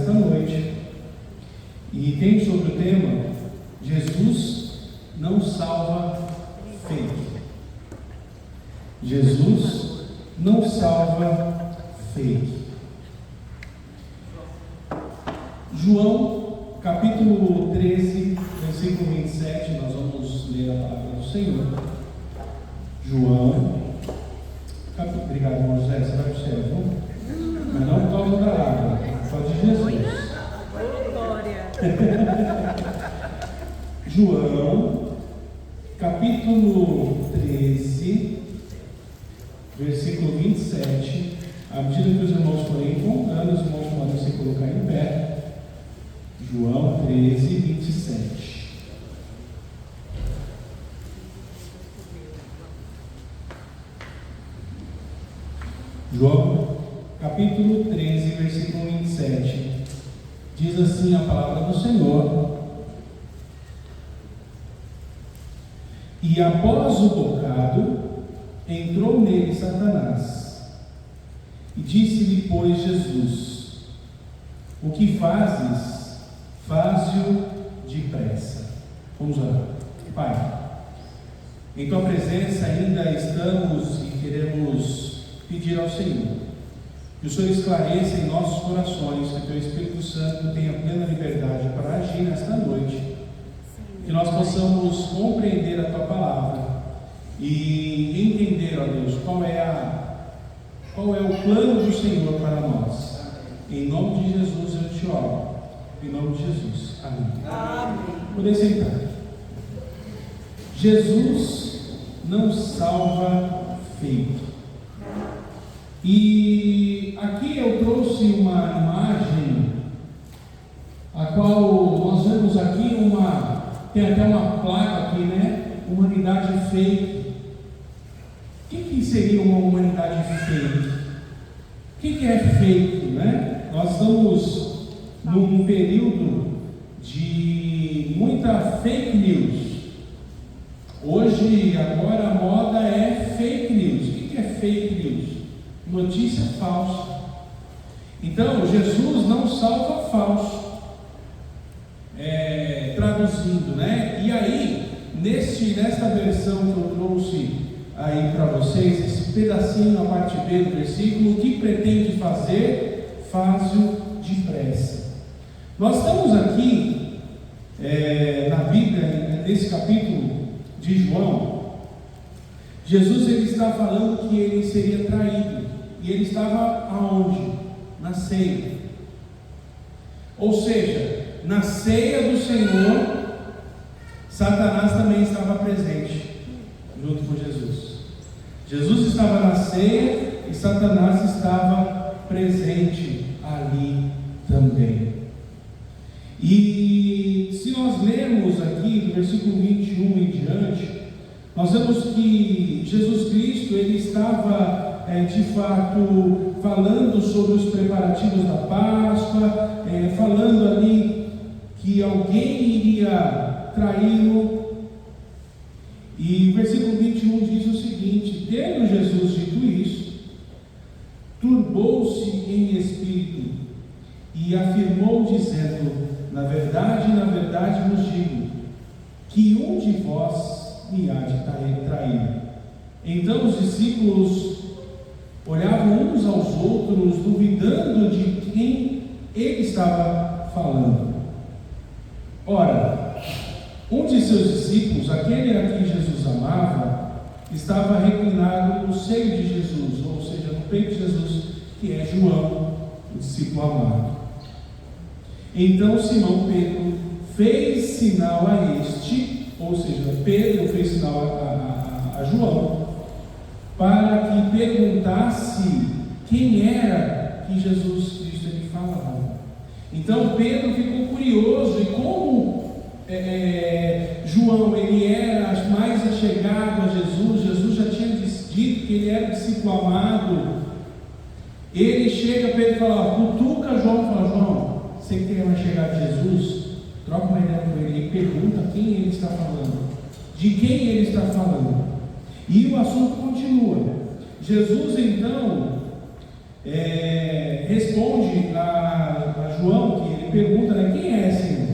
nesta noite e tem sobre o tema: Jesus não salva fake. Jesus não salva fake. João, capítulo 13, versículo 27, nós vamos ler a palavra do Senhor. João, obrigado, irmão José, você vai para o céu, viu? Mas não por causa da água, só de Jesus. João, capítulo 13, versículo 27. À medida que os irmãos forem encontrando, os irmãos podem se colocar em pé. João 13, 27. João, capítulo 13, versículo 27. Diz assim a palavra do Senhor: E após o bocado, entrou nele Satanás, e disse-lhe, pois, Jesus: O que fazes? Faze-o depressa. Vamos orar. Pai, em tua presença ainda estamos e queremos pedir ao Senhor que o Senhor esclareça em nossos corações, que o teu Espírito Santo tenha plena liberdade para agir nesta noite, que nós possamos compreender a tua palavra e entender, ó Deus, qual é o plano do Senhor para nós. Em nome de Jesus eu te oro. Em nome de Jesus. Amém. Amém. Poder sentar. Jesus não salva fake. E aqui eu trouxe uma imagem, a qual nós vemos aqui tem até uma placa aqui, né? Humanidade fake. O que seria uma humanidade fake? O que é fake, né? Nós estamos num período de muita fake news. Hoje, agora, a moda é fake news. O que é fake news? Notícia falsa. Então, Jesus não salva falso. Traduzindo, né? E aí, nesta versão que eu trouxe aí para vocês, esse pedacinho, a parte B do versículo, o que pretende fazer? Faz-o depressa. Nós estamos aqui na Bíblia, nesse capítulo de João. Jesus ele está falando que ele seria traído, e ele estava aonde? Na ceia. Ou seja, na ceia do Senhor, Satanás também estava presente junto com Jesus. Jesus estava na ceia e Satanás estava presente ali também. E se nós lermos aqui do versículo 21 em diante, nós vemos que Jesus Cristo ele estava de fato falando sobre os preparativos da Páscoa, falando ali que alguém iria traí-lo. E o versículo 21 diz o seguinte: tendo Jesus dito isso, turbou-se em espírito e afirmou dizendo: na verdade vos digo, que um de vós me há de trair. Então os discípulos olhavam uns aos outros, duvidando de quem ele estava falando. Ora, um de seus discípulos, aquele a quem Jesus amava, estava reclinado no seio de Jesus, ou seja, no peito de Jesus, que é João, o discípulo amado. Então Simão Pedro fez sinal a este, ou seja, Pedro fez sinal a João, para que perguntasse quem era que Jesus Cristo lhe falava. Então Pedro ficou curioso, e como João ele era mais achegado a Jesus, Jesus já tinha dito que ele era discípulo amado, ele chega para ele e fala: cutuca João, fala: João, você que é mais chegado a Jesus, troca uma ideia com ele e pergunta quem ele está falando, de quem ele está falando. E o assunto continua. Jesus então responde a João, que ele pergunta, né, quem é, Senhor?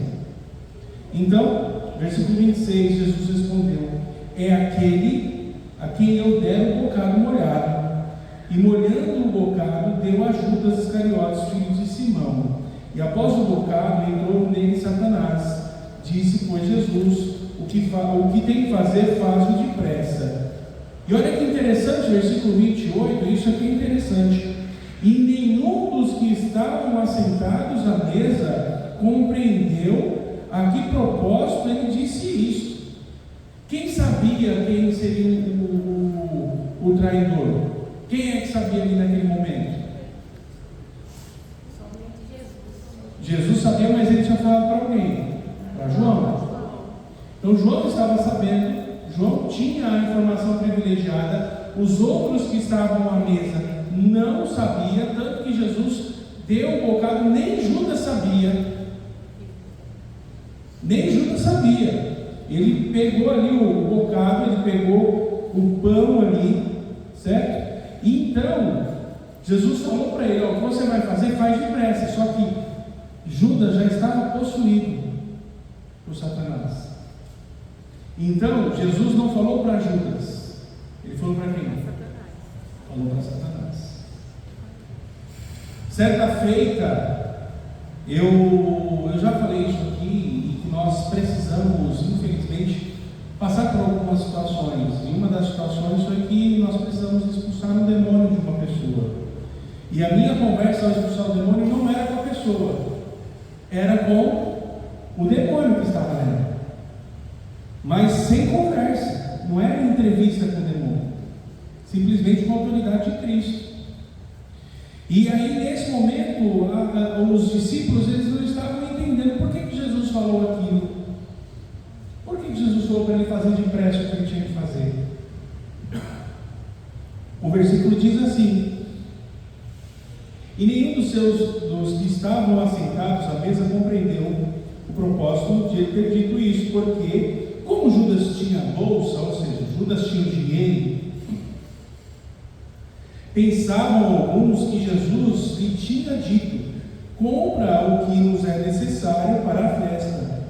Então, versículo 26, Jesus respondeu: é aquele a quem eu der o bocado molhado. E molhando o bocado, deu a Judas Iscariotes, filho de Simão. E após o bocado, entrou nele Satanás. Disse, pois, Jesus: o que tem que fazer, faz-o depressa. E olha que interessante, versículo 28, isso aqui é interessante. E nenhum dos que estavam assentados à mesa compreendeu a que propósito ele disse isto. Quem sabia quem seria o traidor? Quem é que sabia ali naquele momento? Jesus sabia, mas ele tinha falado para alguém, para João. Então João estava sabendo, João tinha a informação privilegiada, os outros que estavam à mesa não sabiam, tanto que Jesus deu o bocado, nem Judas sabia. Nem Judas sabia. Ele pegou ali o bocado, ele pegou o pão ali, certo? Então, Jesus falou para ele: ó, o que você vai fazer, faz depressa. Só que Judas já estava possuído por Satanás. Então, Jesus não falou para Judas, ele falou para quem? Falou para Satanás. Certa feita, eu já falei isso aqui, e que nós precisamos, infelizmente, passar por algumas situações. E uma das situações foi que nós precisamos expulsar um demônio de uma pessoa. E a minha conversa ao expulsar o demônio não era com a pessoa, era com o demônio que estava nela. Mas sem conversa, não era entrevista com o demônio, simplesmente com a autoridade de Cristo. E aí, nesse momento, os discípulos, eles não estavam entendendo por que Jesus falou aquilo. Por que Jesus falou para ele fazer depressa o que ele tinha que fazer? O versículo diz assim: e nenhum dos que estavam assentados à mesa compreendeu o propósito de ele ter dito isso, porque, como Judas tinha bolsa, ou seja, Judas tinha dinheiro, pensavam alguns que Jesus lhe tinha dito: compra o que nos é necessário para a festa,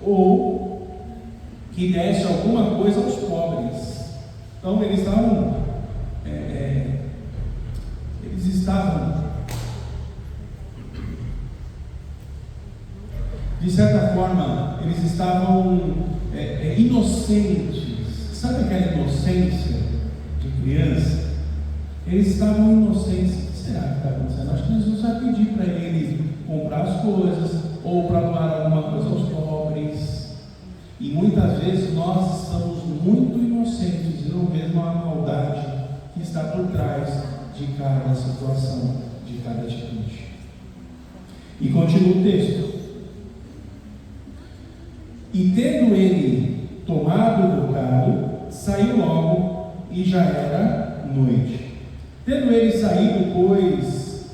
ou que desse alguma coisa aos pobres. Então eles estavam de certa forma, eles estavam inocentes. Sabe aquela inocência de criança? Eles estavam inocentes. O que será que está acontecendo? Acho que Jesus vai pedir para ele comprar as coisas, ou para doar alguma coisa aos pobres. E muitas vezes nós estamos muito inocentes e não vemos a maldade que está por trás de cada situação, de cada atitude. E continua o texto: e tendo ele tomado o bocado, saiu logo, e já era noite. Tendo ele saído, pois,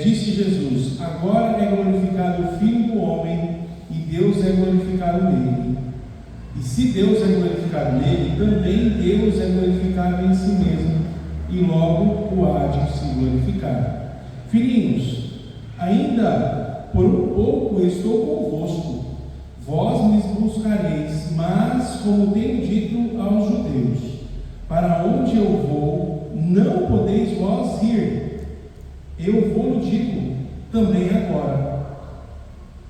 disse Jesus: agora é glorificado o Filho do Homem, e Deus é glorificado nele. E se Deus é glorificado nele, também Deus é glorificado em si mesmo, e logo o há de se glorificar. Filhinhos, ainda por um pouco estou convosco. Vós me buscareis, mas, como tenho dito aos judeus, para onde eu vou, não podeis vós ir. Eu vou digo também agora: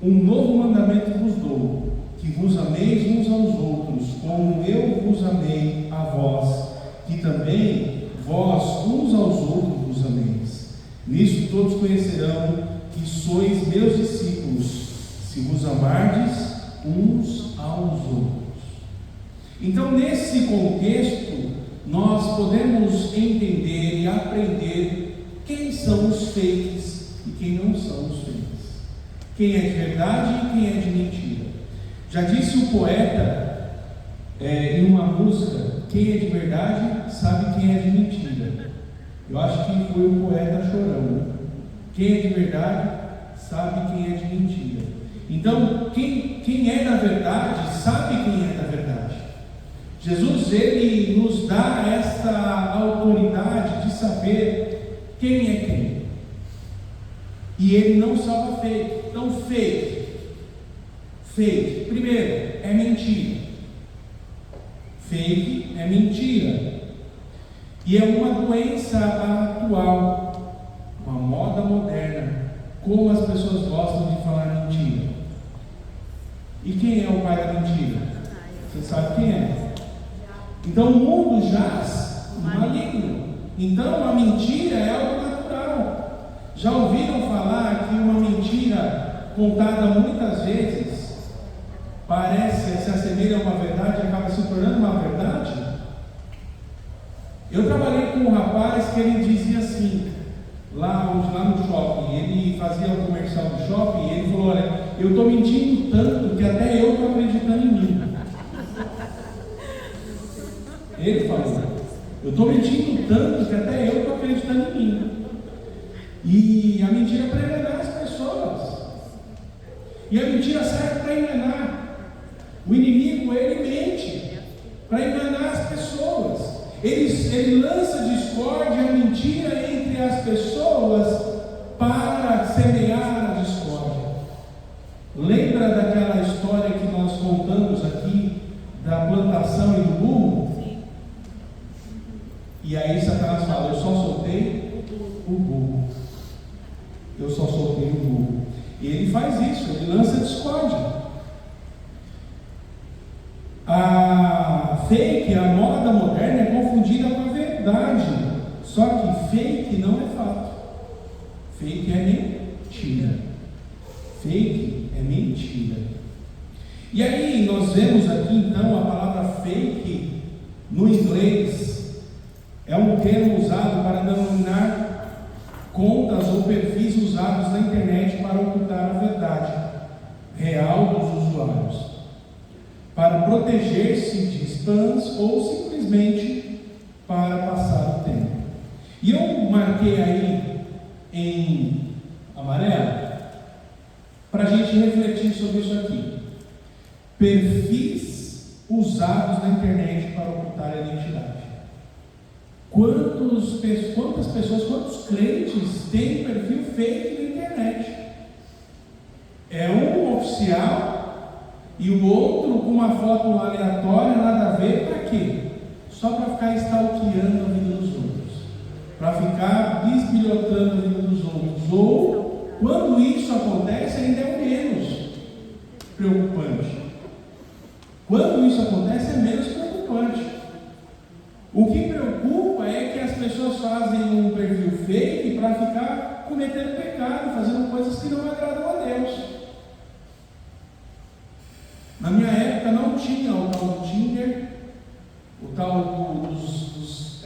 um novo mandamento vos dou, que vos ameis uns aos outros, como eu vos amei a vós, que também vós uns aos outros vos ameis. Nisso todos conhecerão que sois meus discípulos, se vos amardes uns aos outros. Então, nesse contexto, nós podemos entender e aprender quem são os fakes e quem não são os fakes, quem é de verdade e quem é de mentira. Já disse o poeta em uma música: quem é de verdade sabe quem é de mentira. Eu acho que foi o poeta Chorão. Quem é de verdade sabe quem é de mentira. Então, quem é da verdade, sabe quem é da verdade. Jesus, ele nos dá esta autoridade de saber quem é quem. E ele não salva fake. Então, fake, primeiro, é mentira. Fake é mentira. E é uma doença atual, uma moda moderna, como as pessoas gostam de falar mentira. E quem é o pai da mentira? Você sabe quem é? Então o mundo jaz no maligno. Então a mentira é algo natural. Já ouviram falar que uma mentira contada muitas vezes se assemelha a uma verdade e acaba se tornando uma verdade? Eu trabalhei com um rapaz que ele dizia assim, lá no shopping, ele fazia o comercial do shopping, e ele falou: olha, eu estou mentindo tanto que até eu estou acreditando em mim. Ele falou: eu estou mentindo tanto que até eu estou acreditando em mim. E a mentira é para enganar as pessoas. E a mentira serve para enganar. O inimigo, ele mente para enganar as pessoas. Ele lança discórdia, mentira entre as pessoas para semear a discórdia. Lembra daquela história que nós contamos aqui da plantação e do burro? Sim. E aí Satanás fala: eu só soltei o burro. Eu só soltei o burro. E ele faz isso, ele lança discórdia. A fake, a moda moderna, é confundida com a verdade. Só que fake não é fato. Fake é mentira. Fake é mentira. E aí nós vemos aqui então a palavra fake no inglês. É um termo usado para denominar contas ou perfis usados na internet para ocultar a verdade real dos usuários, para proteger-se de spams ou simplesmente para passar o tempo. E eu marquei aí em amarelo para a gente refletir sobre isso aqui. Perfis usados na internet para ocultar a identidade. Quantas pessoas, quantos crentes têm perfil fake na internet? É um oficial e o outro com uma foto aleatória, nada a ver, para quê? Só para ficar stalkeando a vida dos outros, para ficar bisbilhotando a vida dos outros. Ou, quando isso acontece, ainda é o menos preocupante. Quando isso acontece, é menos preocupante. O que preocupa é que as pessoas fazem um perfil fake para ficar cometendo pecado, fazendo coisas que não agradam a Deus. Na minha época não tinha o tal do Tinder, o tal dos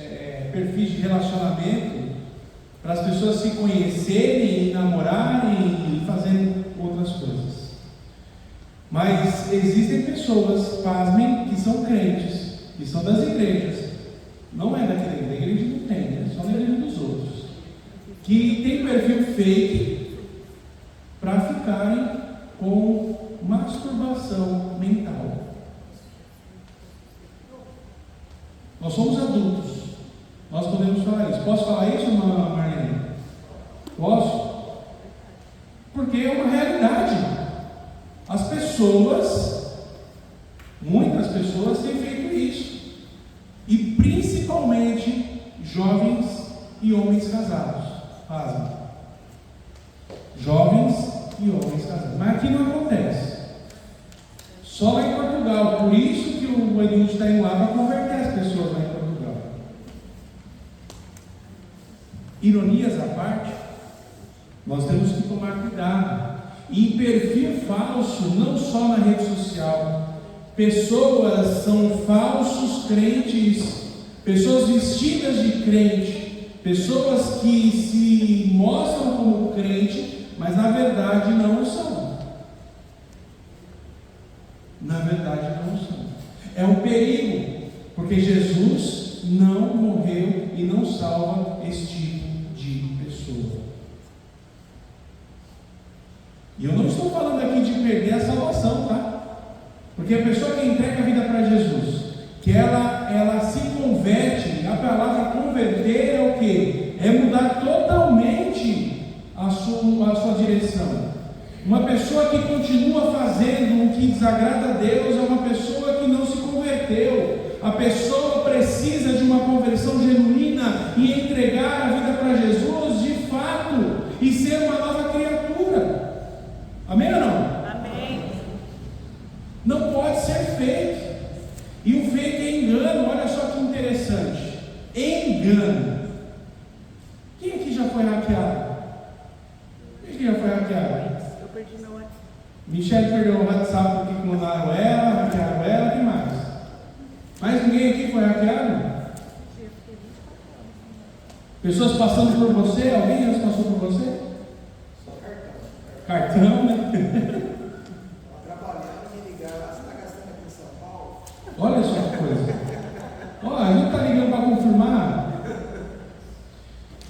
perfis de relacionamento, para as pessoas se conhecerem, namorarem e fazerem outras coisas. Mas existem pessoas, pasmem, que são crentes, que são das igrejas. Não é daquela igreja, a igreja não tem, né? Só na igreja dos outros, que tem perfil fake para ficarem com masturbação mental. Nós somos adultos, nós podemos falar isso. Posso falar isso, Marlene? Posso? Porque é uma realidade. As pessoas, muitas pessoas têm feito isso. E principalmente jovens e homens casados fazem. Jovens e homens casados. Mas aqui não acontece. Só lá em Portugal. Por isso que o Edilson está indo lá para converter as pessoas lá em Portugal. Ironias à parte, nós temos que tomar cuidado. E perfil falso, não só na rede social. Pessoas são falsos crentes, pessoas vestidas de crente, pessoas que se mostram como crente, mas na verdade não são. Na verdade não são. É um perigo, porque Jesus não morreu e não salva esse tipo de pessoa. E eu não estou falando aqui de perder a salvação, tá? Porque a pessoa que entrega a vida para Jesus, que ela se converte, a palavra converter é o quê? É mudar totalmente sua direção. Uma pessoa que continua fazendo o que desagrada a Deus é uma pessoa que não se converteu. A pessoa precisa de uma conversão genuína e entregar a vida para Jesus de fato e ser uma nova criatura. Amém ou não? Amém. Não pode ser fake. E o fake é engano. Olha só que interessante. Engano. Quem aqui já foi hackeado? Quem aqui já foi hackeado? Eu perdi meu WhatsApp. Michelle perdeu o WhatsApp porque clonaram ela, hackearam ela, quem mais? Mais ninguém aqui foi hackeado? Pessoas passando por você? Alguém já passou por você? Só cartão. Cartão, né? Trabalhando, me ligaram, você está gastando aqui em São Paulo? Olha só que coisa. Ó, a gente está ligando para confirmar.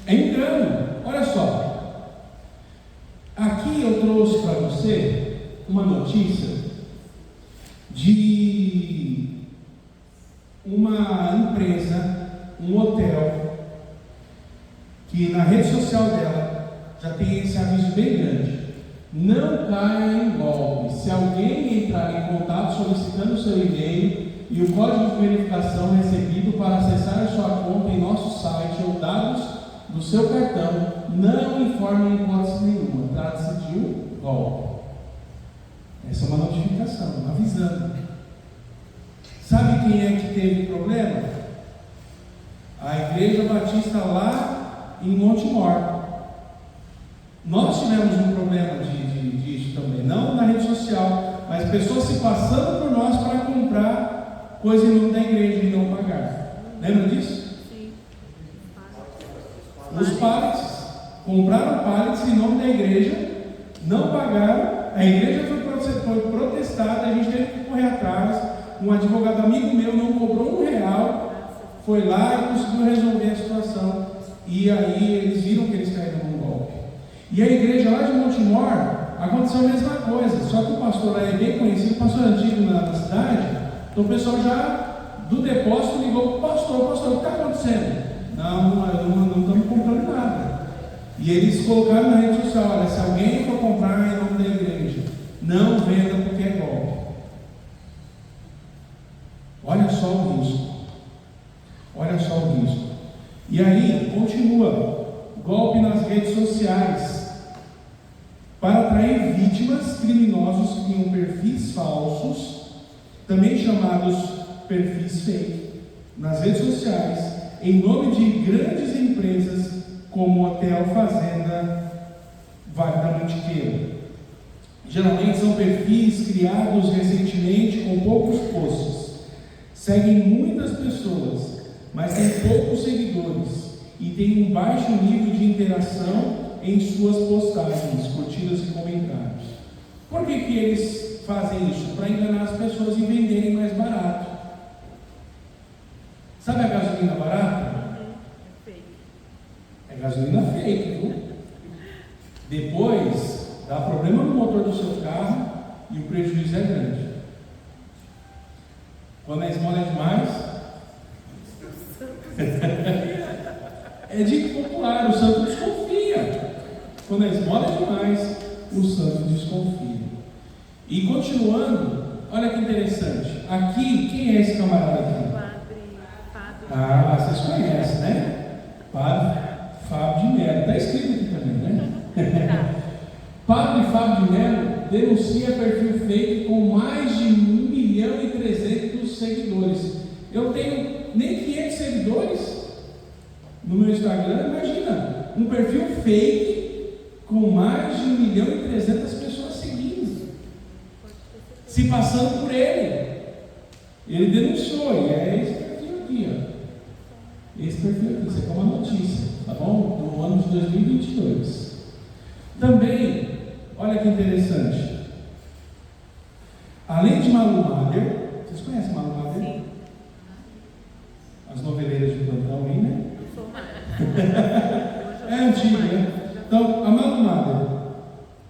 É engano. Olha só. Aqui eu trouxe para você uma notícia de uma empresa, um hotel, que na rede social dela já tem esse aviso bem grande: não caia em golpe. Se alguém entrar em contato solicitando o seu e-mail e o código de verificação recebido para acessar a sua conta em nosso site ou dados do seu cartão, não informe em hipótese nenhuma. Trata-se de um golpe. Essa é uma notificação, avisando. Sabe quem é que teve problema? A Igreja Batista lá em Montemor. Nós tivemos um problema disso também, não na rede social, mas pessoas se passando por nós para comprar coisa em nome da igreja e não pagar. Lembra disso? Sim. Os pallets compraram pallets em nome da igreja, não pagaram, a igreja foi protestada, a gente teve que correr atrás. Um advogado amigo meu não cobrou R$1, foi lá e conseguiu resolver a situação. E aí eles viram que eles caíram num golpe. E a igreja lá de Montemor aconteceu a mesma coisa, só que o pastor lá é bem conhecido, pastor antigo na cidade. Então o pessoal já do depósito ligou para o pastor: o que está acontecendo? Não estamos comprando nada. E eles colocaram na rede social: olha, se alguém for comprar em nome da igreja, não venda porque é golpe. Olha só o risco. Olha só o risco. E aí, continua: golpe nas redes sociais. Para atrair vítimas, criminosos criam perfis falsos, também chamados perfis fake, nas redes sociais, em nome de grandes empresas como Hotel Fazenda Vale da Mantiqueira. Geralmente são perfis criados recentemente com poucos posts. Seguem muitas pessoas, mas têm poucos seguidores e têm um baixo nível de interação em suas postagens, curtidas e comentários. Por que eles fazem isso? Para enganar as pessoas e venderem mais barato. Sabe a gasolina barata? É gasolina fake, viu? Depois dá problema no motor do seu carro e o prejuízo é grande. Quando a esmola é demais, é dito popular, o santo desconfia. Quando a esmola é demais, o santo desconfia. E continuando, olha que interessante. Aqui, quem é esse camarada aqui? Ah, vocês conhecem, né? Padre Fábio de Mello. Está escrito aqui também, né? Padre Fábio de Mello denuncia perfil fake com mais de 1.300.000 seguidores. Eu tenho nem 500 seguidores no meu Instagram. Imagina, um perfil fake com mais de 1.300.000 pessoas seguindo, se passando por ele. Ele denunciou, e é esse perfil aqui, ó. Esse perfil aqui, isso aqui é uma notícia, tá bom? No ano de 2022. Também, olha que interessante. Além de Malu Mader, vocês conhecem Malu Mader? Sim. As noveleiras de plantão aí, né? É antigo, né? Então, a Malu Mader.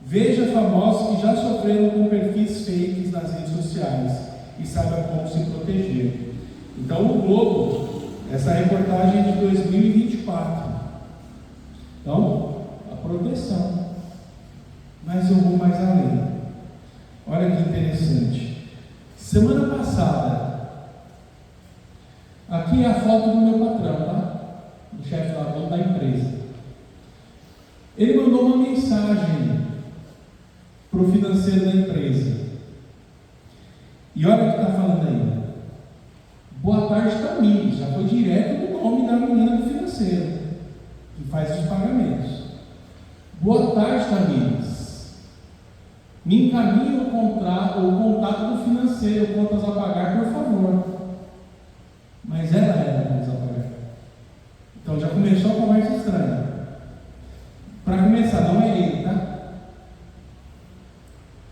Veja famosos que já sofreram com perfis fakes nas redes sociais e saiba como se proteger. Então, o Globo, essa reportagem é de 2024. Então, a proteção. Mas eu vou mais além. Olha que interessante. Semana passada, aqui é a foto do meu patrão, tá? Do chefe lá, dono da empresa. Ele mandou uma mensagem para o financeiro da empresa. E olha o que está falando aí. Boa tarde, Camille. Já foi direto do nome da menina do financeiro, que faz os pagamentos. Boa tarde, Camille. Me encaminhe o contato do financeiro, contas a pagar, por favor. Mas ela era contas a pagar. Então já começou a conversa estranha. Para começar, não é ele, tá?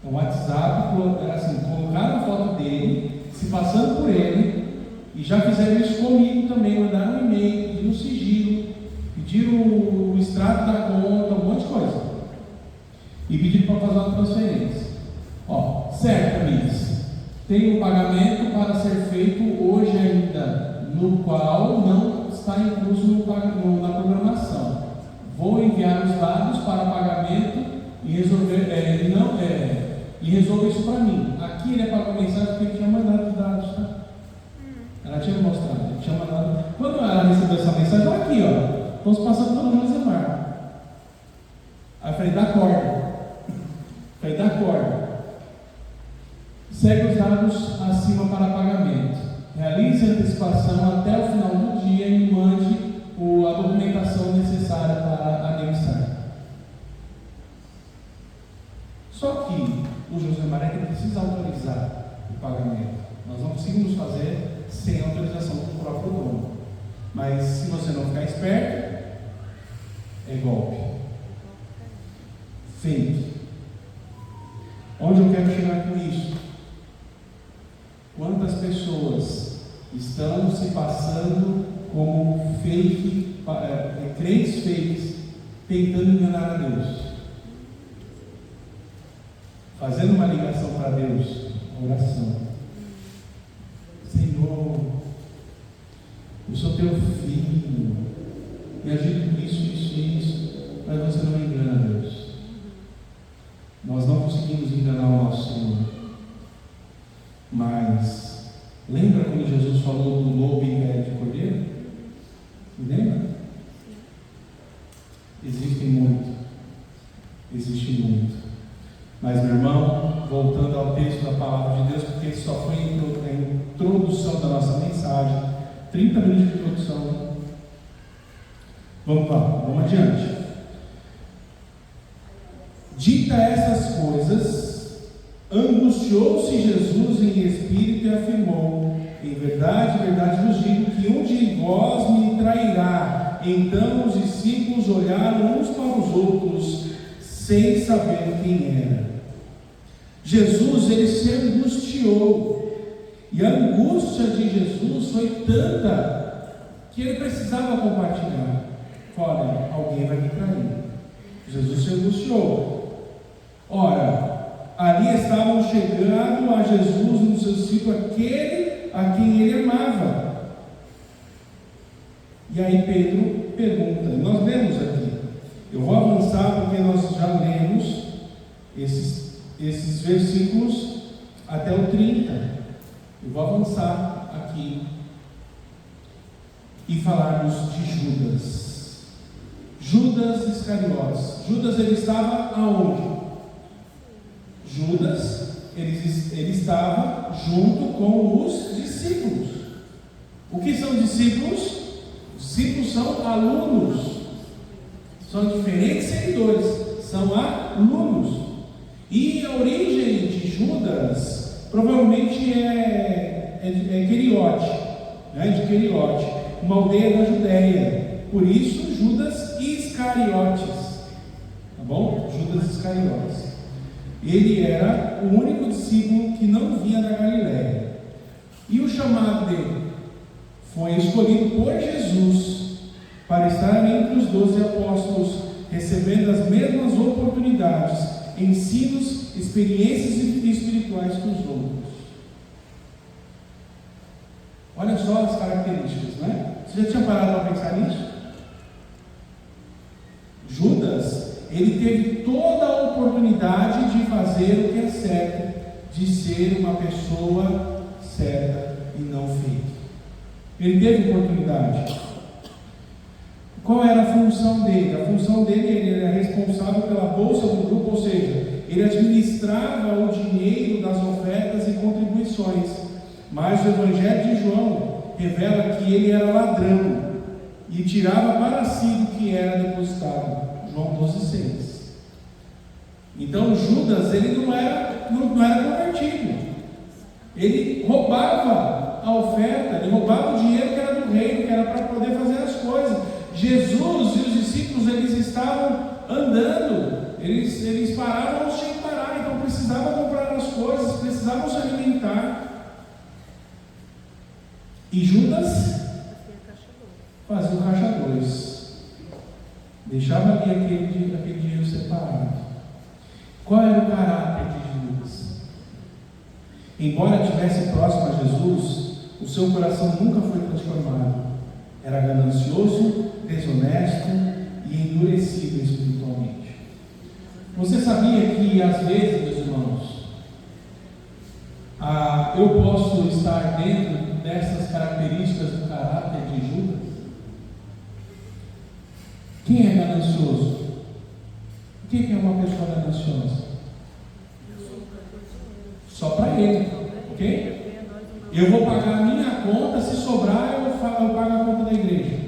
O WhatsApp, assim, colocaram a foto dele, se passando por ele, e já fizeram isso comigo também, mandaram um e-mail, pediram sigilo, pediram o extrato da conta, um monte de coisa. E pediram para fazer uma transferência. Ó, certo, amigos. Tem um pagamento para ser feito hoje ainda, no qual não está incluso na programação. Vou enviar os dados para pagamento e resolver isso para mim. Aqui ele apagou a mensagem porque ele tinha mandado os dados, tá? Ela tinha mostrado, ele tinha mandado. Quando ela recebeu essa mensagem, olha aqui, ó. Estou se passando pelo Josemar. Aí eu falei, dá corda. Segue os dados acima para pagamento. Realize a antecipação até o final do dia e me mande a documentação necessária para anexar. Só que o Josemar é que precisa autorizar o pagamento. Nós não conseguimos fazer sem autorização do próprio dono. Mas se você não ficar esperto, é golpe. Fake. Onde eu quero chegar com isso? Quantas pessoas estão se passando como fake, crentes fakes, tentando enganar a Deus? Fazendo uma ligação para Deus, oração. Senhor, eu sou teu filho, me ajude com isso, mas você não me engana, Deus. Nós não conseguimos enganar o nosso Senhor. Mas, lembra quando Jesus falou do lobo em pé de cordeiro? Lembra? Existe muito. Mas, meu irmão, voltando ao texto da palavra de Deus, porque isso só foi a introdução da nossa mensagem, 30 minutos de introdução. Vamos lá, vamos adiante. Dita essas coisas, angustiou-se Jesus em espírito e afirmou: em verdade, vos digo que um de vós me trairá. Então os discípulos olharam uns para os outros, sem saber quem era. Jesus, ele se angustiou, e a angústia de Jesus foi tanta que ele precisava compartilhar. Olha, alguém vai me trair. Jesus se angustiou. Ora, ali estavam chegando a Jesus, no seu discípulo, aquele a quem ele amava. E aí Pedro pergunta, nós lemos aqui, eu vou avançar porque nós já lemos esses versículos até o 30. Eu vou avançar aqui e falarmos de Judas. Judas Iscariotes. Judas, ele estava aonde? Judas, ele estava junto com os discípulos. O que são discípulos? Discípulos são alunos, são diferentes seguidores, são alunos. E a origem de Judas provavelmente é Queriote, né? De Queriote, uma aldeia da Judéia. Por isso, Judas Iscariotes, tá bom? Judas Iscariotes. Ele era o único discípulo que não vinha da Galiléia. E o chamado dele foi escolhido por Jesus para estar entre os 12 apóstolos, recebendo as mesmas oportunidades, ensinos, experiências espirituais que os outros. Olha só as características, né? Você já tinha parado para pensar nisso? Judas, ele teve toda a oportunidade de fazer o que é certo, de ser uma pessoa certa e não feita. Ele teve oportunidade. Qual era a função dele? A função dele, ele era responsável pela bolsa do grupo, ou seja, ele administrava o dinheiro das ofertas e contribuições. Mas o Evangelho de João revela que ele era ladrão e tirava para si o que era depositado. João 12,6. Então Judas, ele não era convertido. Ele roubava a oferta, ele roubava o dinheiro que era do reino, que era para poder fazer as coisas. Jesus e os discípulos, eles estavam andando, eles paravam onde tinham que parar, então precisavam comprar as coisas, precisavam se alimentar. E Judas fazia o caixa 2, deixava ali aquele dinheiro separado. Qual era o caráter de Judas? Embora estivesse próximo a Jesus, o seu coração nunca foi transformado. Era ganancioso, desonesto e endurecido espiritualmente. Você sabia que às vezes, meus irmãos, eu posso estar dentro dessas características do caráter de Judas? Quem é ganancioso? O que é uma pessoa gananciosa? Só para ele, ok? Eu vou pagar a minha conta, se sobrar eu pago a conta da igreja.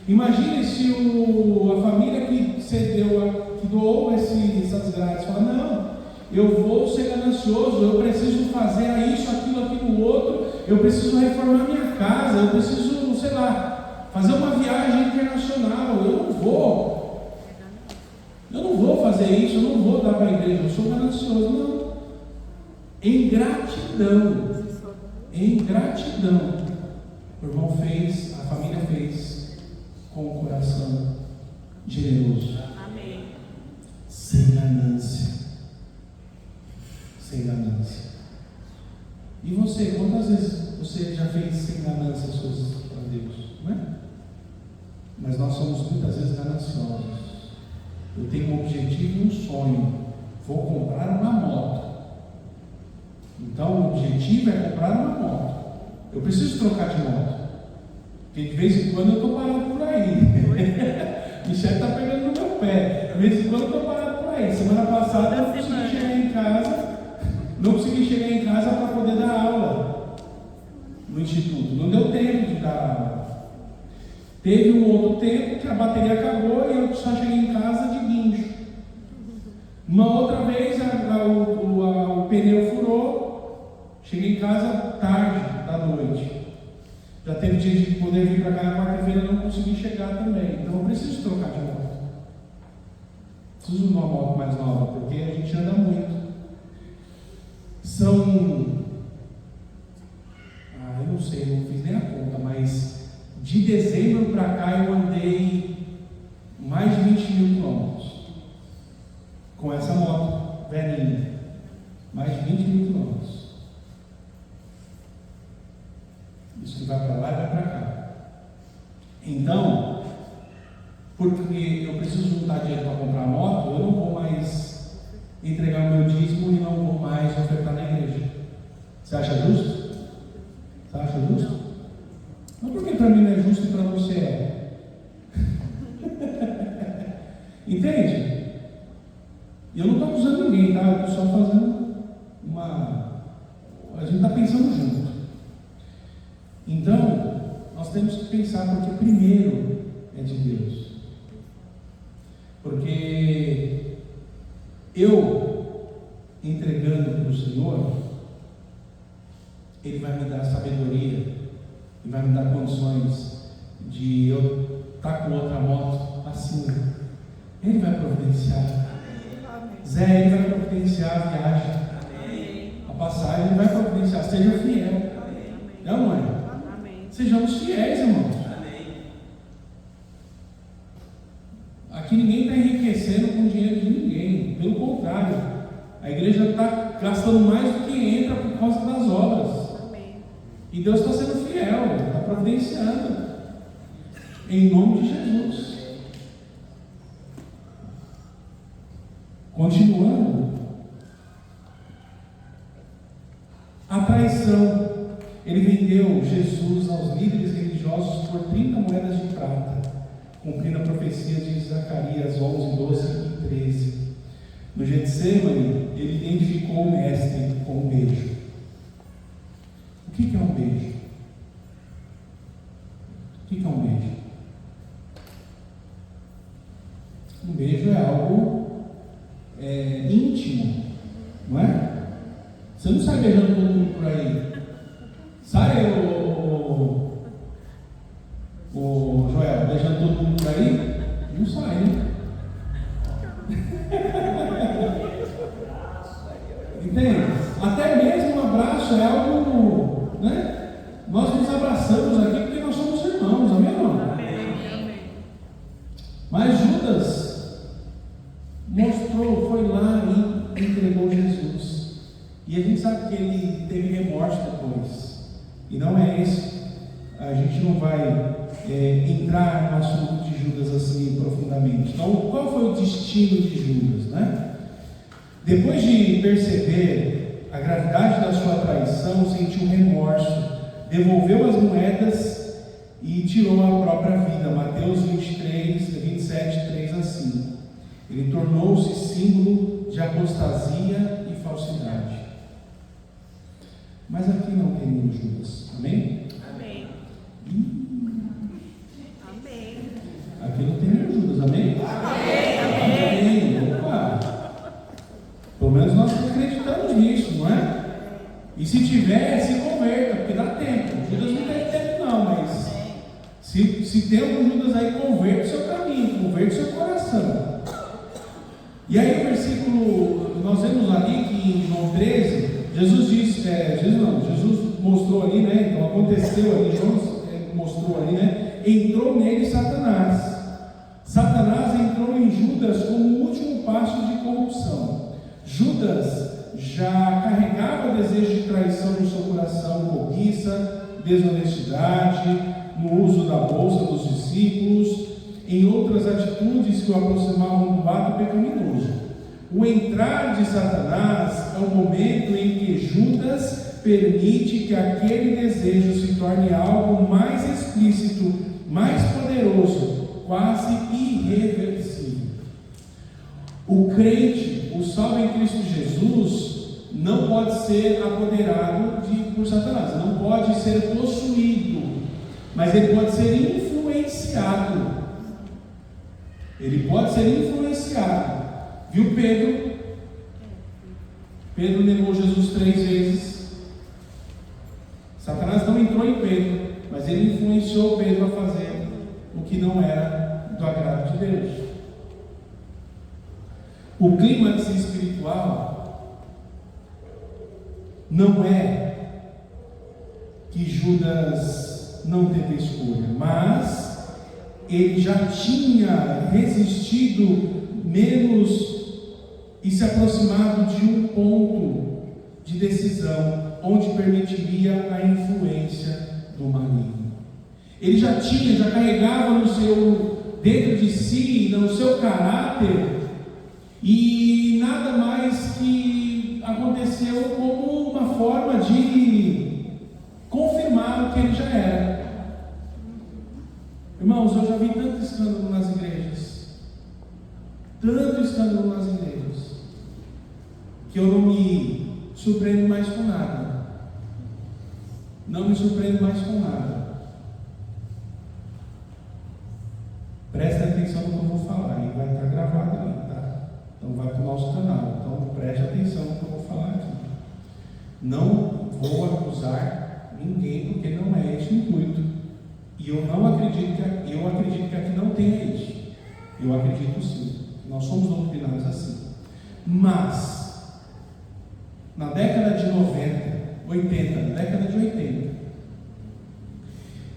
Imagine se a família que cedeu, que doou essas grades, fala: não, eu vou ser ganancioso, eu preciso fazer isso, aquilo, outro, eu preciso reformar minha casa, eu preciso, sei lá, fazer uma viagem internacional, eu não vou fazer isso, eu não vou dar para a igreja, eu sou ganancioso. Não. Em gratidão, o irmão fez, a família fez com o coração generoso. Amém. Sem ganância. E você, quantas vezes você já fez sem ganância as coisas para Deus? Não é? Mas nós somos muitas vezes gananciosos. Eu tenho um objetivo e um sonho. Vou comprar uma moto. Então o objetivo é comprar uma moto. Eu preciso trocar de moto. Porque de vez em quando eu estou parado por aí. Michele está pegando no meu pé. De vez em quando eu estou parado por aí. Semana passada eu não consegui chegar em casa para poder dar aula no instituto. Não deu tempo de dar aula. Teve um outro tempo que a bateria acabou e eu só cheguei em casa de guincho. Uma outra vez o pneu furou, cheguei em casa tarde da noite. Já teve dia de poder vir para cá na quarta-feira e não consegui chegar também. Então eu preciso trocar de moto. Preciso de uma moto mais nova, porque a gente anda muito. Eu não sei, não fiz nem a conta, mas de dezembro para cá eu andei mais de 20 mil quilômetros com essa moto velhinha. Mais de 20 mil quilômetros. Isso que vai para lá e vai para cá. Então, porque eu preciso juntar dinheiro para comprar a moto, eu não vou mais entregar o meu dízimo e não vou mais ofertar na igreja. Você acha justo? Você acha justo? Não, porque para mim não é justo e para você é. Entende? Eu não estou acusando ninguém, tá? Eu estou só fazendo a gente está pensando junto. Então, nós temos que pensar, porque primeiro é de Deus. Porque eu, entregando para o Senhor, Ele vai me dar sabedoria e vai me dar condições de eu estar com outra moto assim. Ele vai providenciar. Zé, Ele vai providenciar a viagem. A passagem, Ele vai providenciar. Seja fiel. Não é? Sejamos fiéis, irmãos. Aqui ninguém está enriquecendo com o dinheiro de ninguém. Pelo contrário, a igreja está gastando mais do que entra por causa das obras. E Deus está sendo fiel, está providenciando. Em nome de Jesus. continuando, a traição. Ele vendeu Jesus aos líderes religiosos por 30 moedas de prata, cumprindo a profecia de Zacarias 11, 12 e 13. No Getsemane, ele identificou o mestre com um beijo. O que é um beijo? O que é um beijo? Um beijo é algo íntimo, não é? Você não sai beijando todo mundo por aí. Sai, o Joel, beijando todo mundo por aí? Não sai, né? Entende? Até mesmo um abraço é algo, né? Nós nos abraçamos aqui porque nós somos irmãos, amém ou não? Mas Judas mostrou, foi lá e entregou Jesus. E a gente sabe que ele teve remorso depois. E não é esse. A gente não vai entrar no assunto de Judas assim profundamente. Então, qual foi o destino de Judas, né? Depois de perceber a gravidade da sua traição, sentiu remorso, devolveu as moedas e tirou a própria vida. Mateus 23, 27, 3 a 5. Ele tornou-se símbolo de apostasia e falsidade. Mas aqui não tem nenhum Judas. Amém? Amém. Amém. Aqui não tem nenhum Judas. Amém? Amém. Amém. Opa! Pelo menos nós acreditamos nisso, não é? E se tiver, se converta, porque dá tempo. Judas não tem tempo não, mas se tem algum Judas aí, converta o seu caminho, converta o seu coração. E aí o versículo, nós vemos ali que em João 13, Jesus mostrou ali, né? Então aconteceu ali, João mostrou ali, né? Entrou nele Satanás. Satanás entrou em Judas como o último passo de corrupção. Judas já carregava desejo de traição no seu coração, cobiça, desonestidade, no uso da bolsa dos discípulos, em outras atitudes que o aproximavam do ato pecaminoso. O entrar de Satanás é o momento em que Judas permite que aquele desejo se torne algo mais explícito, mais poderoso, quase irreversível. O crente, o salvo em Cristo Jesus, não pode ser apoderado por Satanás, não pode ser possuído, mas ele pode ser influenciado. Ele pode ser influenciado. Viu Pedro? Pedro negou Jesus 3 vezes. Satanás não entrou em Pedro, mas ele influenciou Pedro a fazer o que não era do agrado de Deus. O clímax espiritual não é que Judas não teve escolha, mas ele já tinha resistido menos e se aproximado de um ponto de decisão onde permitiria a influência do maligno. Ele já carregava dentro de si, no seu caráter, e nada mais que aconteceu como uma forma de confirmar o que ele já era. Irmãos, eu já vi tanto escândalo nas igrejas, que eu não me surpreendo mais com nada. Não me surpreendo mais com nada. Preste atenção no que eu vou falar, e vai estar gravado ali, tá? Então vai para o nosso canal. Então preste atenção no que eu vou falar aqui. Não vou acusar ninguém, porque não é esse o intuito. E eu acredito que aqui não tenha isso. Eu acredito sim. Nós somos doutrinados assim. Mas, na década de 80,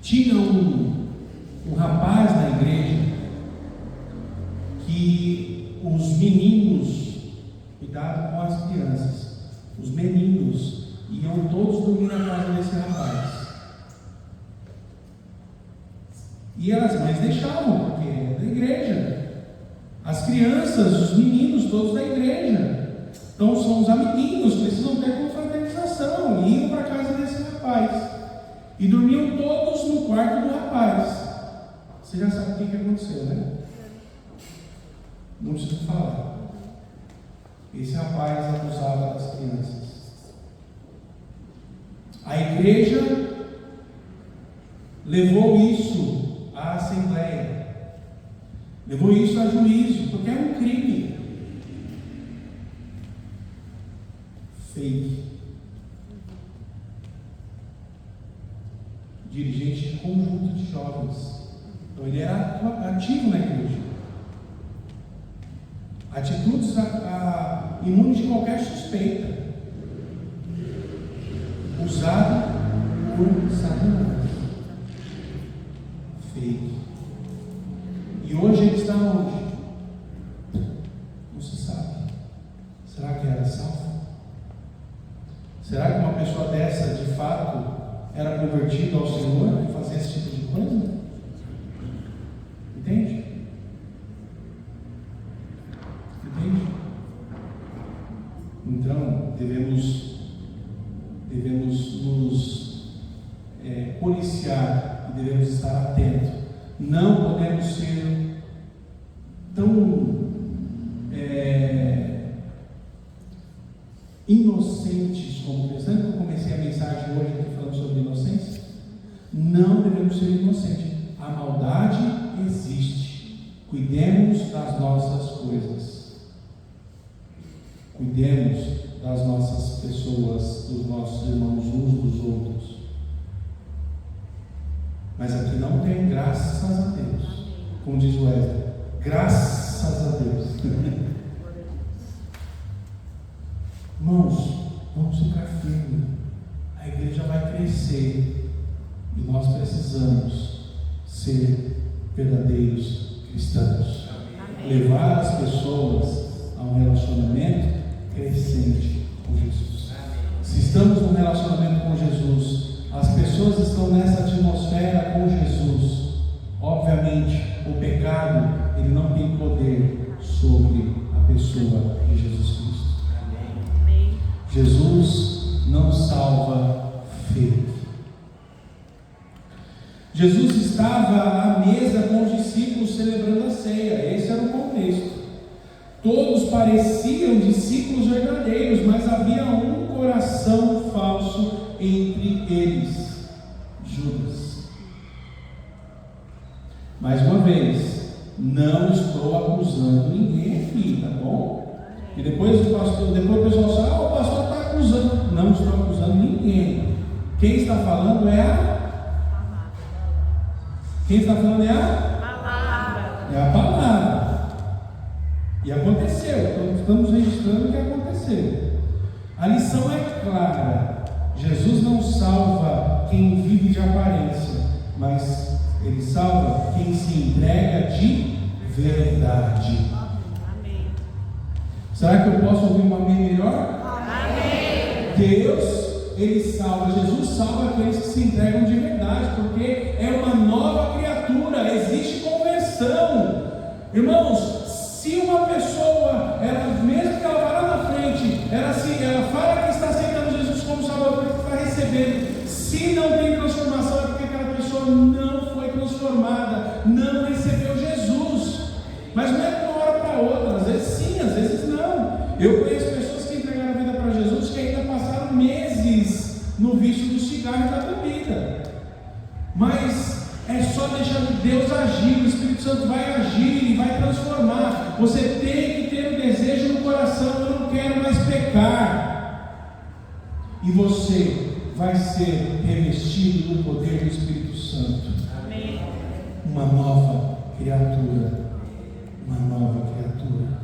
tinha um rapaz na igreja que os meninos, cuidado com as crianças, os meninos iam todos dormir na casa desse rapaz. E as mães deixavam, porque é da igreja. As crianças, os meninos todos da igreja. Então são os amiguinhos, precisam ter confraternização. E iam para a casa desse rapaz. E dormiam todos no quarto do rapaz. Você já sabe o que aconteceu, né? Não preciso falar. Esse rapaz abusava das crianças. A igreja levou isso à assembleia, levou isso a juízo, porque é um crime. Fake. Dirigente de conjunto de jovens. Então ele era ativo na igreja. Atitudes imunes de qualquer suspeita. Usado por Satanás. Fake. E hoje ele está onde? Não se sabe. Será que era salvo? Será que uma pessoa dessa de fato era convertida ao Senhor e fazia esse tipo de coisa? Entende? Entende? Então devemos nos policiar e devemos estar atentos. Não podemos ser tão inocentes como cristãos. Eu comecei a mensagem hoje aqui falando sobre inocência. Não devemos ser inocentes. A maldade existe. Cuidemos das nossas coisas. Cuidemos das nossas pessoas, dos nossos irmãos, uns dos outros. Mas aqui não tem, graças a Deus. Como diz o Wesley, graças a Deus. Irmãos, vamos ficar firmes. A igreja vai crescer. E nós precisamos ser verdadeiros cristãos. Levar as pessoas a um relacionamento crescente com Jesus. Se estamos num relacionamento com Jesus, as pessoas estão nessa atmosfera com Jesus, obviamente o pecado ele não tem poder sobre a pessoa de Jesus Cristo. Amém. Jesus não salva fake. Jesus estava à mesa com os discípulos celebrando a ceia. Esse era o contexto. Todos pareciam discípulos verdadeiros, mas havia um coração falso entre eles, Judas. Mais uma vez, não estou acusando ninguém aqui, tá bom? E depois o pessoal fala, o pastor está acusando. Não estou acusando ninguém. Quem está falando é a palavra. É a palavra. E aconteceu, então estamos registrando o que aconteceu. A lição é clara: Jesus não salva quem vive de aparência, mas Ele salva quem se entrega de verdade. Amém. Será que eu posso ouvir um amém melhor? Amém. Deus, Ele salva, Jesus salva aqueles que se entregam de verdade, porque é uma nova criatura, existe conversão. Irmãos, se uma pessoa, mesmo que ela vá lá na frente, ela fala que está aceitando Jesus como Salvador, que está recebendo, se não tem transformação, é porque aquela pessoa não foi transformada, não recebeu Jesus. Mas não é de uma hora para outra, às vezes sim, às vezes não. Eu conheço pessoas que entregaram a vida para Jesus que ainda passaram meses no vício do cigarro e da bebida. Mas é só deixar Deus agir, o Espírito Santo vai agir e vai transformar. Você tem que ter um desejo no coração: eu não quero mais pecar. E você vai ser revestido do poder do Espírito Santo. Amém. Uma nova criatura. Uma nova criatura.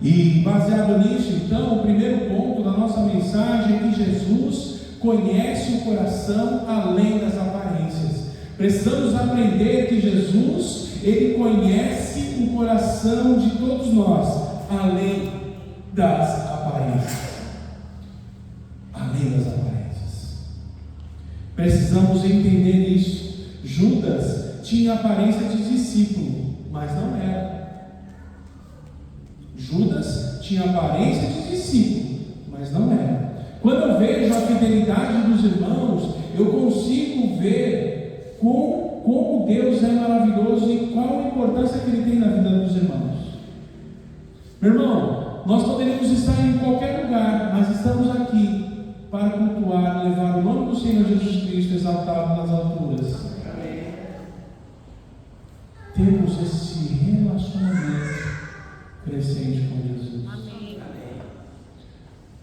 E baseado nisso, então, o primeiro ponto da nossa mensagem é que Jesus conhece o coração além das aparências. Precisamos aprender que Jesus, Ele conhece o coração de todos nós, além das aparências. Além das aparências. Precisamos entender isso. Judas tinha aparência de discípulo, mas não era. tinha aparência de discípulo, mas não era. Quando eu vejo a fidelidade dos irmãos, eu consigo ver como Deus é maravilhoso e qual a importância que Ele tem na vida dos irmãos. Meu irmão, nós poderíamos estar em qualquer lugar, mas estamos aqui para cultuar, levar o nome do Senhor Jesus Cristo exaltado nas alturas. Temos esse relacionamento crescente com Jesus. Amém.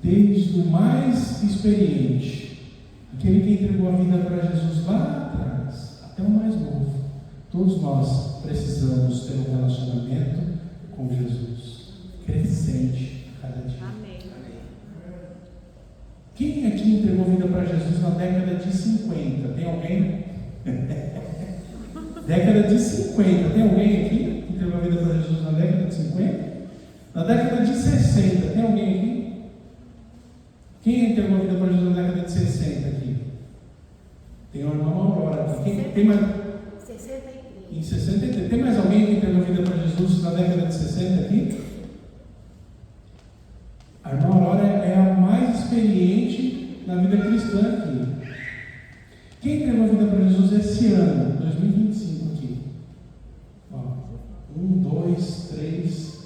Desde o mais experiente, aquele que entregou a vida para Jesus lá atrás, até o mais novo, todos nós precisamos ter um relacionamento com Jesus, crescente a cada dia. Amém. Quem aqui entregou a vida para Jesus na década de 50? Tem alguém? Década de 50. Tem alguém aqui que entregou a vida para Jesus na década de 50? Na década de 60. Tem alguém aqui? Quem entregou a vida para Jesus na década de 60 aqui? Tem uma irmã Aurora aqui. Quem, tem mais? 63. Em 63. Tem mais alguém que entregou a vida para Jesus na década de 60 aqui? A irmã Aurora é a mais experiente na vida cristã aqui. Quem entregou a vida para Jesus esse ano, 2025 aqui? Ó, 1, 2, 3,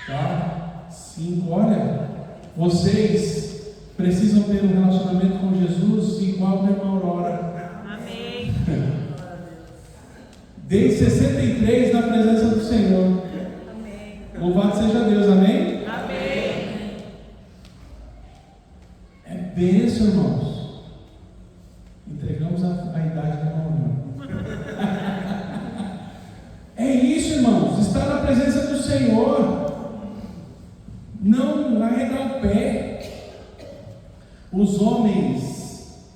4, 5. Olha, vocês precisam ter um relacionamento com Jesus igual a irmã Aurora. Amém. Desde 63 na presença do Senhor. Amém. Louvado seja Deus, amém? Amém. É bênção, irmãos. Entregamos a idade da irmã. É isso, irmãos. Estar na presença do Senhor. Não arredar o pé. Os homens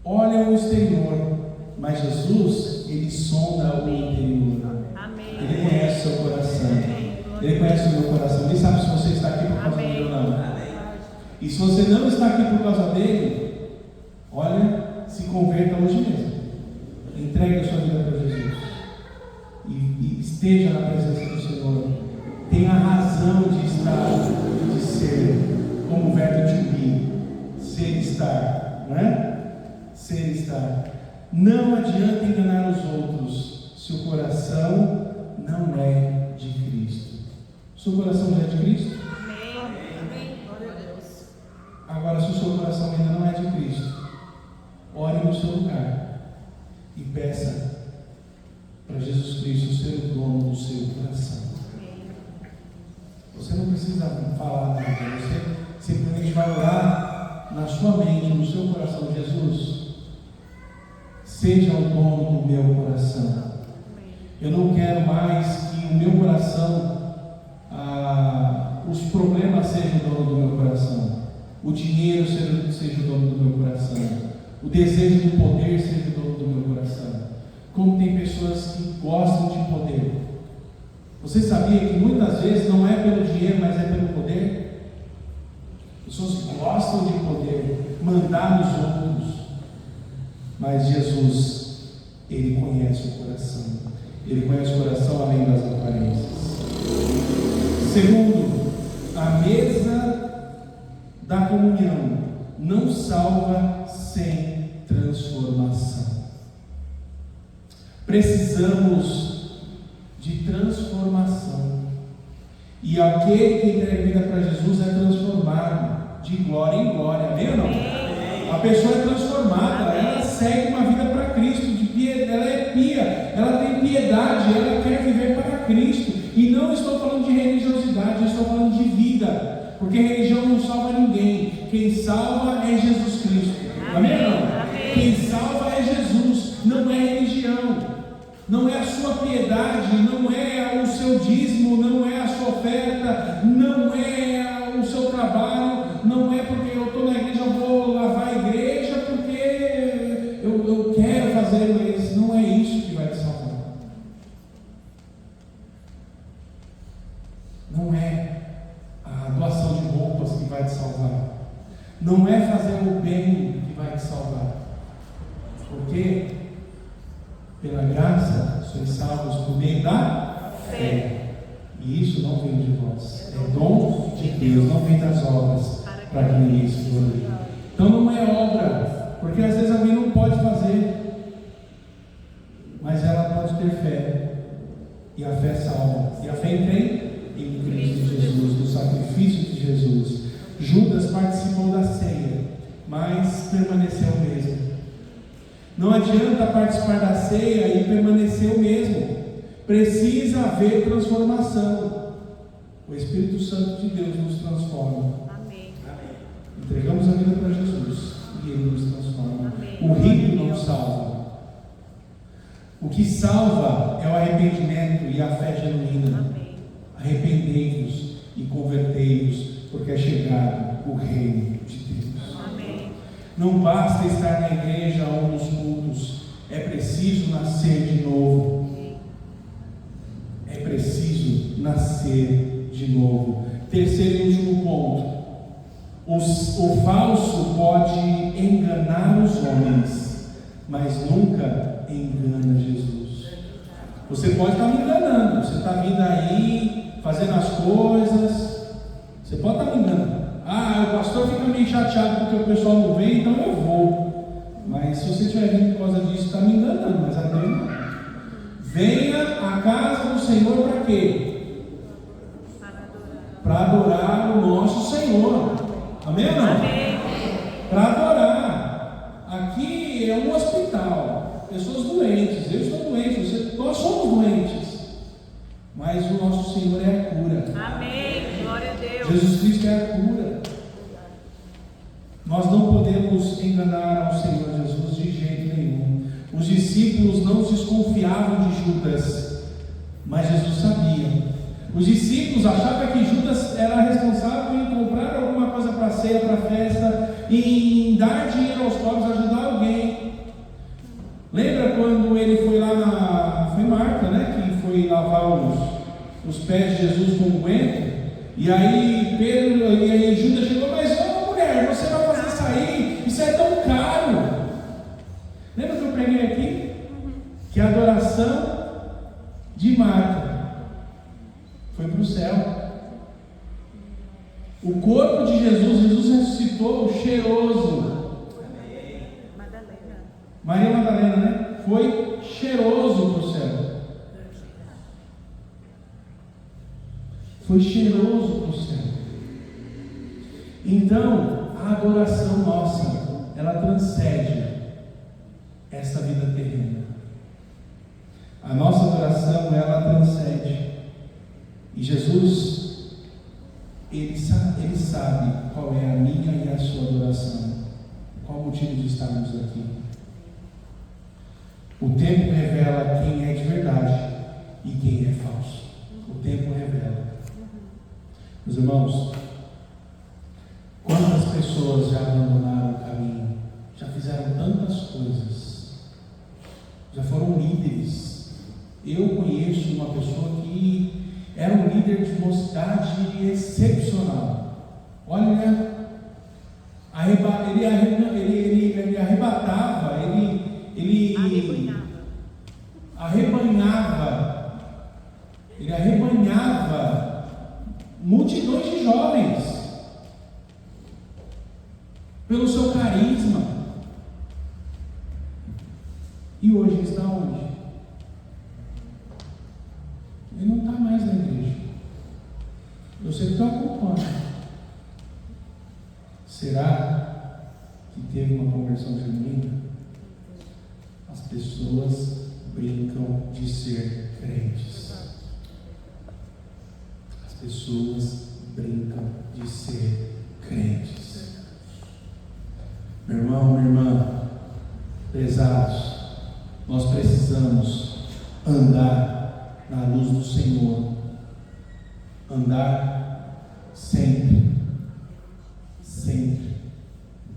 olham o exterior, mas Jesus, Ele sonda o interior. Amém. Ele conhece o seu coração. Ele conhece o meu coração. Ele sabe se você está aqui por causa dele ou não. E se você não está aqui por causa dele, olha, se converta hoje mesmo. Entregue a sua vida para Jesus. E esteja na presença do Senhor. Tenha razão de estar, de ser, como o verbo to be. Ser e estar, não é? Ser e estar. Não adianta enganar os outros se o coração não é de Cristo. Seu coração já é de Cristo? Amém. Glória a Deus. Agora, se o seu coração ainda não é de Cristo, ore no seu lugar e peça para Jesus Cristo ser o dono do seu coração. Você não precisa falar nada, você simplesmente vai orar na sua mente, no seu coração. Jesus, seja o dono do meu coração. Eu não quero mais que o meu coração, os problemas sejam o dono do meu coração, o dinheiro seja o dono do meu coração, o desejo do poder seja o dono do meu coração. Como tem pessoas que gostam de poder. Você sabia que muitas vezes não é pelo dinheiro, mas é pelo poder? Pessoas gostam de poder, mandar nos outros. Mas Jesus, Ele conhece o coração. Ele conhece o coração além das aparências. Segundo, a mesa da comunhão não salva sem transformação. Precisamos de transformação. E aquele que entrega a vida para Jesus é transformado de glória em glória. Amém ou não? A pessoa é transformada, ela segue uma vida para Cristo, ela é pia, ela tem piedade, ela quer viver para Cristo. E não estou falando de religiosidade, estou falando de vida, porque religião não salva ninguém. Quem salva é Jesus Cristo. Amém ou não? Quem salva é Jesus, não é religião. Não é a sua piedade, não é o seu dízimo, não é a sua oferta, não é o seu trabalho, não é porque eu estou na igreja, eu vou lavar a igreja, porque eu quero fazer isso. Não é isso que vai te salvar. Não é a doação de roupas que vai te salvar. Não é fazer o bem que vai te salvar. Porque pela graça sois salvos por meio da fé. E isso não vem de vós, é dom de Deus, não vem das obras, para que ninguém se glorie. Então não é obra, porque às vezes alguém não pode fazer, mas ela pode ter fé, e a fé salva. E a fé em quem? Em Cristo Jesus, no sacrifício de Jesus. Judas participou da ceia, mas permaneceu o mesmo. Não adianta participar da ceia e permanecer o mesmo. Precisa haver transformação. O Espírito Santo de Deus nos transforma. Amém. Entregamos a vida para Jesus e Ele nos transforma. Amém. O rito não salva. O que salva é o arrependimento e a fé genuína. Amém. Arrependei-vos e convertei-vos, porque é chegado o reino de Deus. Amém. Não basta estar na igreja ou nos cultos, é preciso nascer de novo. É preciso nascer de novo. Terceiro e último ponto: o falso pode enganar os homens, mas nunca engana Jesus. Você pode estar me enganando, você está vindo aí, fazendo as coisas, você pode estar me enganando. O pastor fica meio chateado porque o pessoal não vem, então eu vou. Mas se você estiver vindo por causa disso, está me enganando, mas a Deus não. Venha à casa do Senhor para quê? Para adorar o nosso Senhor. Amém ou não? Amém. Para adorar. Aqui é um hospital. Pessoas doentes. Eu estou doente. Nós somos doentes. Mas o nosso Senhor é a cura. Amém. Glória a Deus. Jesus Cristo é a cura. Nós não podemos enganar ao Senhor Jesus de jeito nenhum. Os discípulos não desconfiavam de Judas, mas Jesus sabia. Os discípulos achavam que Judas era responsável em comprar alguma coisa para a ceia, para a festa, e em dar dinheiro aos pobres, ajudar alguém. Lembra quando ele foi lá foi Marta, né? Que foi lavar os pés de Jesus com unguento, e aí Judas chegou, mas mulher, você vai fazer isso aí? Isso é tão caro. Lembra que eu preguei aqui? Que a adoração de Marta foi para o céu. O corpo de Jesus ressuscitou cheiroso. Madalena. Maria Madalena, né? Foi cheiroso para o céu. Foi cheiroso para o céu. Então, a adoração nossa, ela transcende essa vida terrena. A nossa adoração, ela transcende. E Jesus, Ele sabe qual é a minha e a sua adoração. Qual o motivo de estarmos aqui. O tempo revela quem é de verdade e quem é falso. O tempo revela. Meus irmãos, quantas pessoas já abandonaram o caminho, já fizeram tantas coisas, já foram líderes. Eu conheço uma pessoa que era um líder de mocidade excepcional. Olha, ele arrebatava, ele arrebanhava multidões de jovens pelo seu carisma. E hoje ele está onde? Ele não está mais na igreja. Eu sei que estou acompanhando. Será que teve uma conversão genuína? As pessoas brincam de ser crentes. As pessoas brincam de ser crentes. Meu irmão, minha irmã, prezados, nós precisamos andar na luz do Senhor, andar sempre,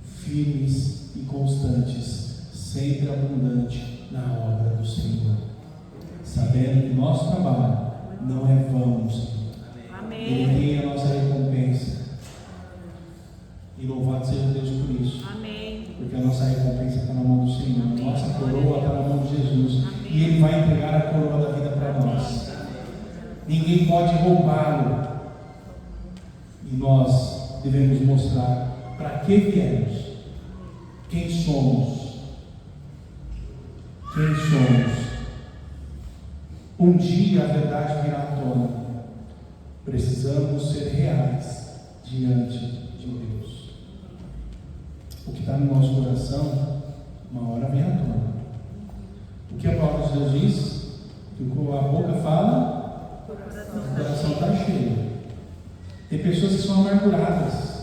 firmes e constantes, sempre abundante na obra do Senhor, sabendo que nosso trabalho não é vão, Senhor. Ele tem a nossa recompensa, e louvado seja Deus por isso. Amém. Porque a nossa recompensa está na mão do Senhor. Amém. Nossa coroa está na mão de Jesus. Amém. E Ele vai entregar a coroa da vida para nós. ninguém pode roubá-lo. E nós devemos mostrar para que viemos, quem somos. Quem somos. Um dia a verdade virá à tona. Precisamos ser reais diante de Deus. O que está no nosso coração, uma hora vem à tona. O que a palavra de Deus diz? Que a boca fala, o coração está cheio. Tem pessoas que são amarguradas,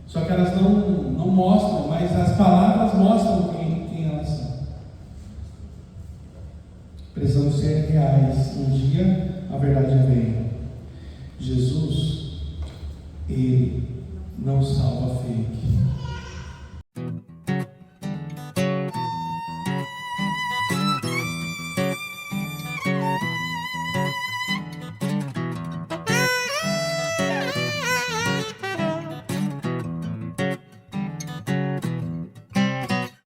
só que elas não mostram, mas as palavras mostram quem elas são. Precisamos ser reais. Um dia a verdade vem. Jesus, Ele não salva fake.